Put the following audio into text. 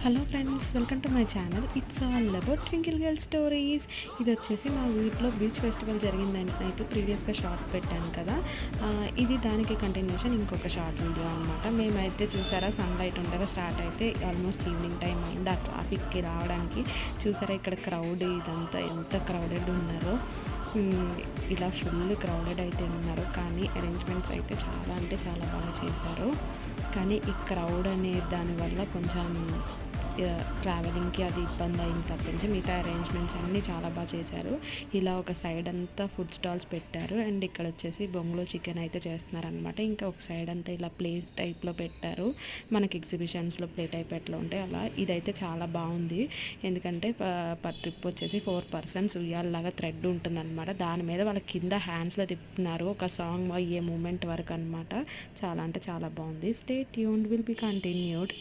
Hello friends, welcome to my channel. It's all about twinkle girl stories. ఇది వచ్చేసి మా ఊరిలో బీచ్ ఫెస్టివల్ జరిగిందని అయితే ప్రీవియస్గా షార్ట్ పెట్టాను కదా. ఇది దానికి కంటిన్యూషన్ ఇంకొక షార్ట్ వీడియో అనమాట. మేమైతే చూసారా, సన్లైట్ ఉండగా స్టార్ట్ అయితే ఆల్మోస్ట్ ఈవినింగ్ టైం అయింది. ఆ ట్రాఫిక్కి రావడానికి చూసారా ఇక్కడ క్రౌడ్, ఇదంతా ఎంత క్రౌడెడ్ ఉన్నారో. ఇలా ఫుల్ క్రౌడెడ్ అయితే ఉన్నారు, కానీ అరేంజ్మెంట్స్ అయితే చాలా అంటే చాలా బాగా చేశారు. కానీ ఈ క్రౌడ్ అనే దానివల్ల కొంచెం ట్రావెలింగ్కి అది ఇబ్బంది అయింది తప్పించి మిగతా అరేంజ్మెంట్స్ అన్నీ చాలా బాగా చేశారు. ఇలా ఒక సైడ్ అంతా ఫుడ్ స్టాల్స్ పెట్టారు, అండ్ ఇక్కడ వచ్చేసి బొంగులో చికెన్ అయితే చేస్తున్నారనమాట. ఇంకా ఒక సైడ్ అంతా ఇలా ప్లే టైప్లో పెట్టారు, మనకి ఎగ్జిబిషన్స్లో ప్లే టైప్ ఎట్లా ఉంటాయి అలా. ఇదైతే చాలా బాగుంది, ఎందుకంటే పర్ ట్రిప్ వచ్చేసి 4 పర్సన్స్ ఉయ్యాలలాగా థ్రెడ్ ఉంటుందన్నమాట. దాని మీద వాళ్ళ కింద హ్యాండ్స్లో తిప్పుతున్నారు, ఒక సాంగ్ అయ్యే మూమెంట్ వరకు అనమాట. చాలా అంటే చాలా బాగుంది. Stay tuned, will be continued.